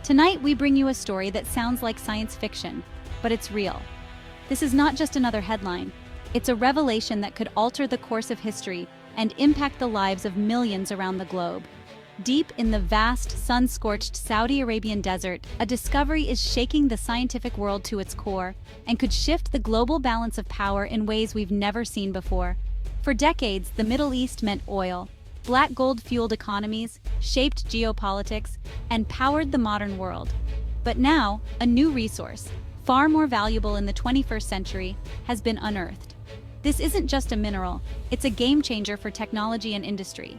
Tonight, we bring you a story that sounds like science fiction, but it's real. This is not just another headline. It's a revelation that could alter the course of history and impact the lives of millions around the globe. Deep in the vast, sun-scorched Saudi Arabian desert, a discovery is shaking the scientific world to its core and could shift the global balance of power in ways we've never seen before. For decades, the Middle East meant oil. Black gold-fueled economies, shaped geopolitics, and powered the modern world. But now, a new resource, far more valuable in the 21st century, has been unearthed. This isn't just a mineral, it's a game-changer for technology and industry.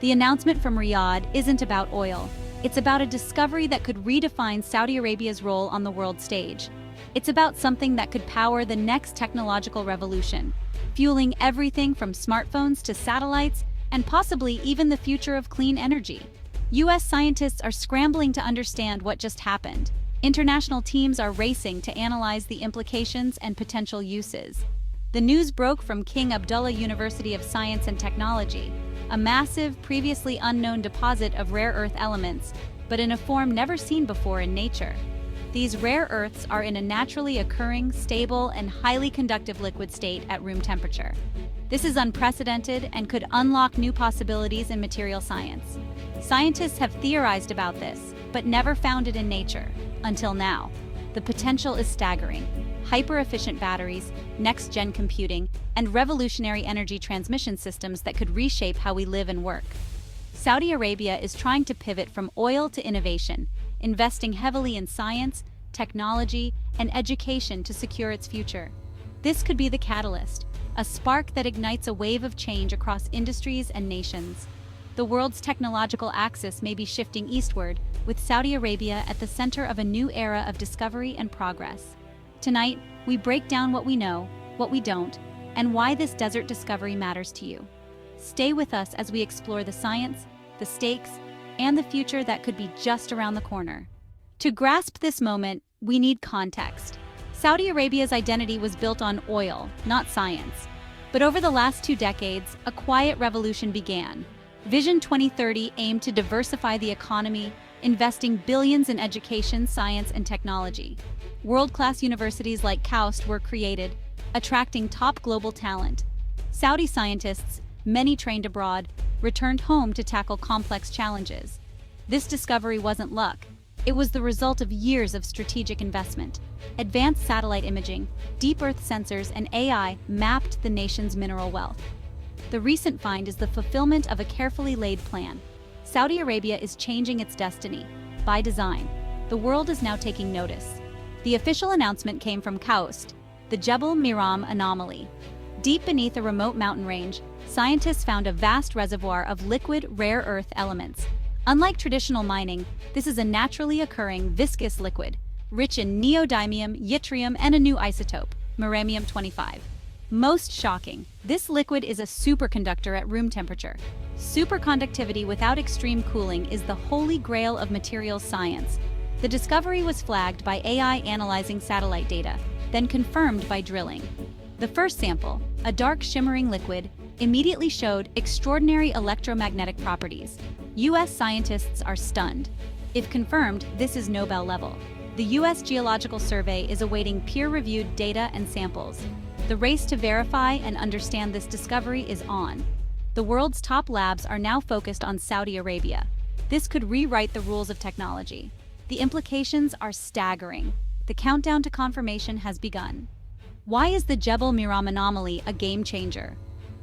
The announcement from Riyadh isn't about oil. It's about a discovery that could redefine Saudi Arabia's role on the world stage. It's about something that could power the next technological revolution, fueling everything from smartphones to satellites, and possibly even the future of clean energy. U.S. scientists are scrambling to understand what just happened. International teams are racing to analyze the implications and potential uses. The news broke from King Abdullah University of Science and Technology, a massive, previously unknown deposit of rare earth elements, but in a form never seen before in nature. These rare earths are in a naturally occurring, stable, and highly conductive liquid state at room temperature. This is unprecedented and could unlock new possibilities in material science. Scientists have theorized about this, but never found it in nature, until now. The potential is staggering. Hyper-efficient batteries, next-gen computing, and revolutionary energy transmission systems that could reshape how we live and work. Saudi Arabia is trying to pivot from oil to innovation, investing heavily in science, technology, and education to secure its future. This could be the catalyst, a spark that ignites a wave of change across industries and nations. The world's technological axis may be shifting eastward, with Saudi Arabia at the center of a new era of discovery and progress. Tonight, we break down what we know, what we don't, and why this desert discovery matters to you. Stay with us as we explore the science, the stakes, and the future that could be just around the corner. To grasp this moment, we need context. Saudi Arabia's identity was built on oil, not science. But over the last 2 decades, a quiet revolution began. Vision 2030 aimed to diversify the economy, investing billions in education, science, and technology. World-class universities like KAUST were created, attracting top global talent. Saudi scientists, many trained abroad, returned home to tackle complex challenges. This discovery wasn't luck. It was the result of years of strategic investment. Advanced satellite imaging, deep earth sensors, and AI mapped the nation's mineral wealth. The recent find is the fulfillment of a carefully laid plan. Saudi Arabia is changing its destiny. By design, the world is now taking notice. The official announcement came from KAUST, the Jebel Miram anomaly. Deep beneath a remote mountain range, scientists found a vast reservoir of liquid, rare earth elements. Unlike traditional mining, this is a naturally occurring, viscous liquid, rich in neodymium, yttrium, and a new isotope, meramium-25. Most shocking, this liquid is a superconductor at room temperature. Superconductivity without extreme cooling is the holy grail of materials science. The discovery was flagged by AI analyzing satellite data, then confirmed by drilling. The first sample, a dark shimmering liquid, immediately showed extraordinary electromagnetic properties. U.S. scientists are stunned. If confirmed, this is Nobel level. The U.S. Geological Survey is awaiting peer-reviewed data and samples. The race to verify and understand this discovery is on. The world's top labs are now focused on Saudi Arabia. This could rewrite the rules of technology. The implications are staggering. The countdown to confirmation has begun. Why is the Jebel Miram anomaly a game changer?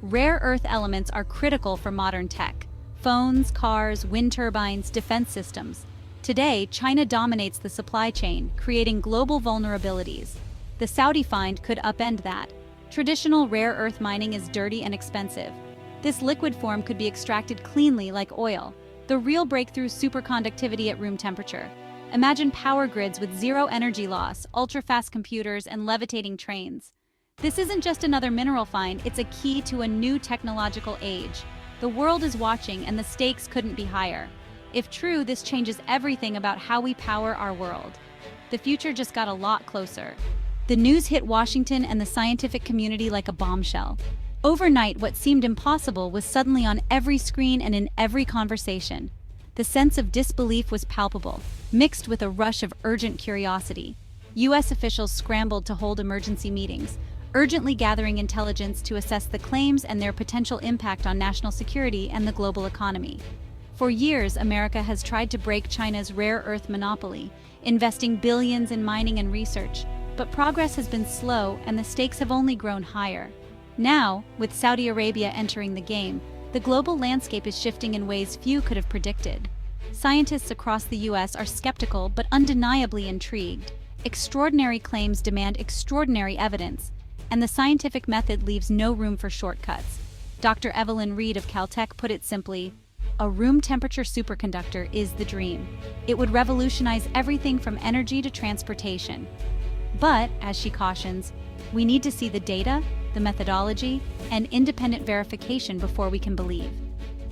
Rare earth elements are critical for modern tech. Phones, cars, wind turbines, defense systems. Today, China dominates the supply chain, creating global vulnerabilities. The Saudi find could upend that. Traditional rare earth mining is dirty and expensive. This liquid form could be extracted cleanly like oil. The real breakthrough, superconductivity at room temperature. Imagine power grids with zero energy loss, ultra-fast computers, and levitating trains. This isn't just another mineral find, it's a key to a new technological age. The world is watching, and the stakes couldn't be higher. If true, this changes everything about how we power our world. The future just got a lot closer. The news hit Washington and the scientific community like a bombshell. Overnight, what seemed impossible was suddenly on every screen and in every conversation. The sense of disbelief was palpable, mixed with a rush of urgent curiosity. U.S. officials scrambled to hold emergency meetings, urgently gathering intelligence to assess the claims and their potential impact on national security and the global economy. For years, America has tried to break China's rare earth monopoly, investing billions in mining and research, but progress has been slow and the stakes have only grown higher. Now, with Saudi Arabia entering the game, the global landscape is shifting in ways few could have predicted. Scientists across the U.S. are skeptical but undeniably intrigued. Extraordinary claims demand extraordinary evidence, and the scientific method leaves no room for shortcuts. Dr. Evelyn Reed of Caltech put it simply, a room-temperature superconductor is the dream. It would revolutionize everything from energy to transportation. But, as she cautions, we need to see the data, the methodology, and independent verification before we can believe.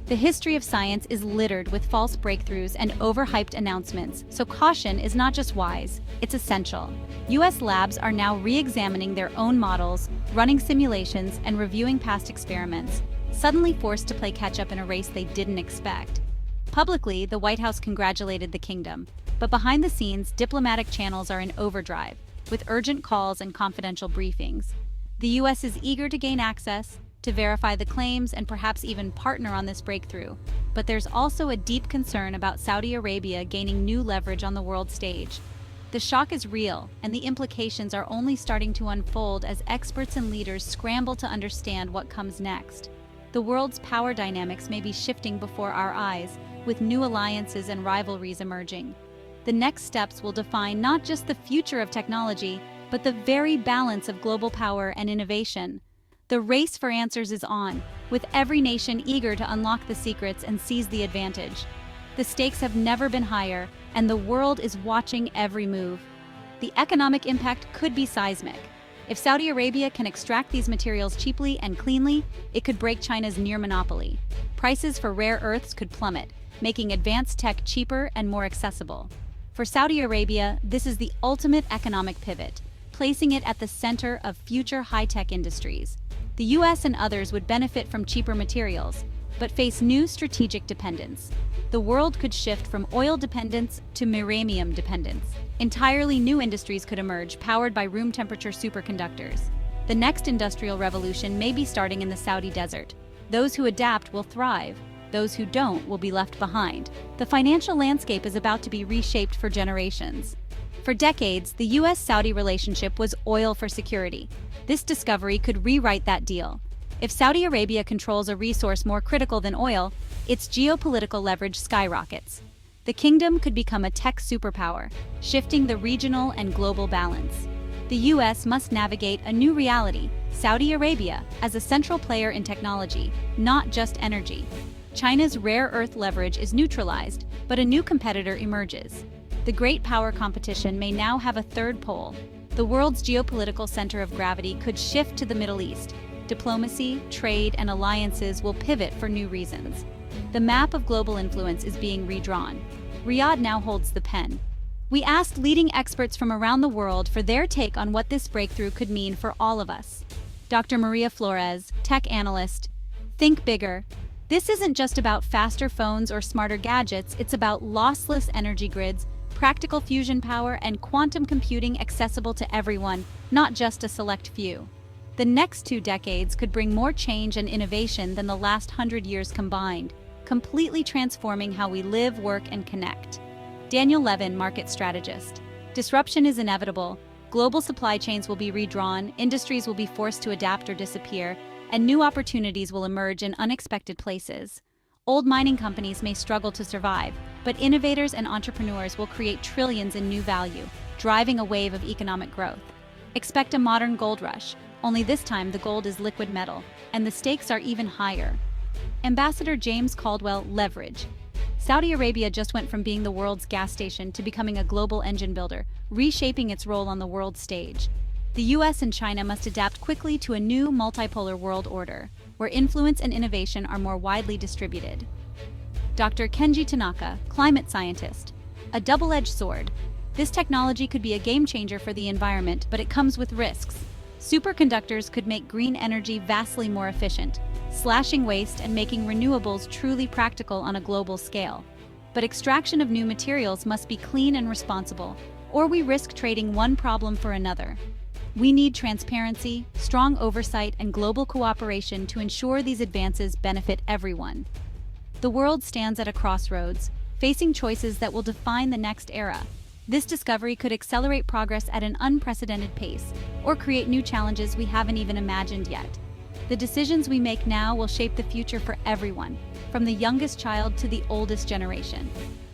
The history of science is littered with false breakthroughs and overhyped announcements, so caution is not just wise, it's essential. U.S. labs are now re-examining their own models, running simulations, and reviewing past experiments, suddenly forced to play catch-up in a race they didn't expect. Publicly, the White House congratulated the kingdom, but behind the scenes, diplomatic channels are in overdrive, with urgent calls and confidential briefings. The U.S. is eager to gain access, to verify the claims, and perhaps even partner on this breakthrough. But there's also a deep concern about Saudi Arabia gaining new leverage on the world stage. The shock is real, and the implications are only starting to unfold as experts and leaders scramble to understand what comes next. The world's power dynamics may be shifting before our eyes, with new alliances and rivalries emerging. The next steps will define not just the future of technology, but the very balance of global power and innovation. The race for answers is on, with every nation eager to unlock the secrets and seize the advantage. The stakes have never been higher, and the world is watching every move. The economic impact could be seismic. If Saudi Arabia can extract these materials cheaply and cleanly, it could break China's near monopoly. Prices for rare earths could plummet, making advanced tech cheaper and more accessible. For Saudi Arabia, this is the ultimate economic pivot, placing it at the center of future high-tech industries. The U.S. and others would benefit from cheaper materials, but face new strategic dependence. The world could shift from oil dependence to uranium dependence. Entirely new industries could emerge, powered by room-temperature superconductors. The next industrial revolution may be starting in the Saudi desert. Those who adapt will thrive. Those who don't will be left behind. The financial landscape is about to be reshaped for generations. For decades, the U.S.-Saudi relationship was oil for security. This discovery could rewrite that deal. If Saudi Arabia controls a resource more critical than oil, its geopolitical leverage skyrockets. The kingdom could become a tech superpower, shifting the regional and global balance. The U.S. must navigate a new reality, Saudi Arabia as a central player in technology, not just energy. China's rare earth leverage is neutralized, but a new competitor emerges. The great power competition may now have a third pole. The world's geopolitical center of gravity could shift to the Middle East. Diplomacy, trade, and alliances will pivot for new reasons. The map of global influence is being redrawn. Riyadh now holds the pen. We asked leading experts from around the world for their take on what this breakthrough could mean for all of us. Dr. Maria Flores, tech analyst. Think bigger. This isn't just about faster phones or smarter gadgets, it's about lossless energy grids, practical fusion power, and quantum computing accessible to everyone, not just a select few. The next 2 decades could bring more change and innovation than the last 100 years combined, completely transforming how we live, work, and connect. Daniel Levin, market strategist. Disruption is inevitable. Global supply chains will be redrawn, industries will be forced to adapt or disappear, and new opportunities will emerge in unexpected places. Old mining companies may struggle to survive, but innovators and entrepreneurs will create trillions in new value, driving a wave of economic growth. Expect a modern gold rush, only this time the gold is liquid metal, and the stakes are even higher. Ambassador James Caldwell, leverage. Saudi Arabia just went from being the world's gas station to becoming a global engine builder, reshaping its role on the world stage. The US and China must adapt quickly to a new multipolar world order, where influence and innovation are more widely distributed. Dr. Kenji Tanaka, climate scientist. A double-edged sword. This technology could be a game changer for the environment, but it comes with risks. Superconductors could make green energy vastly more efficient, slashing waste and making renewables truly practical on a global scale. but extraction of new materials must be clean and responsible, or we risk trading one problem for another. We need transparency, strong oversight, and global cooperation to ensure these advances benefit everyone. The world stands at a crossroads, facing choices that will define the next era. This discovery could accelerate progress at an unprecedented pace, or create new challenges we haven't even imagined yet. The decisions we make now will shape the future for everyone, from the youngest child to the oldest generation.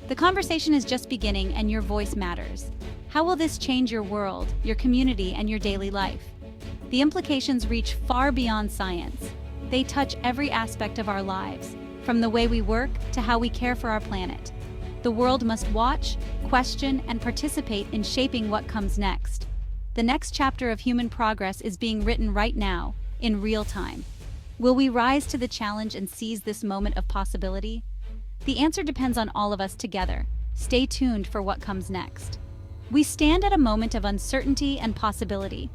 The conversation is just beginning, and your voice matters. How will this change your world, your community, and your daily life? The implications reach far beyond science. They touch every aspect of our lives, from the way we work to how we care for our planet. The world must watch, question, and participate in shaping what comes next. The next chapter of human progress is being written right now, in real time. Will we rise to the challenge and seize this moment of possibility? The answer depends on all of us together. Stay tuned for what comes next. We stand at a moment of uncertainty and possibility.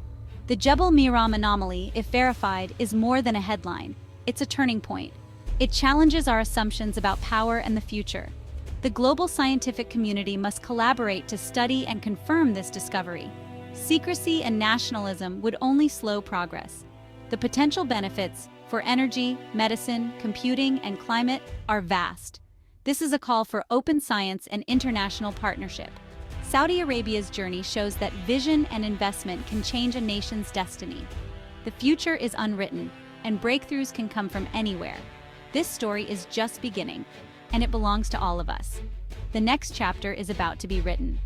The Jebel Miram anomaly, if verified, is more than a headline. It's a turning point. It challenges our assumptions about power and the future. The global scientific community must collaborate to study and confirm this discovery. Secrecy and nationalism would only slow progress. The potential benefits for energy, medicine, computing, and climate are vast. This is a call for open science and international partnership. Saudi Arabia's journey shows that vision and investment can change a nation's destiny. The future is unwritten, and breakthroughs can come from anywhere. This story is just beginning, and it belongs to all of us. The next chapter is about to be written.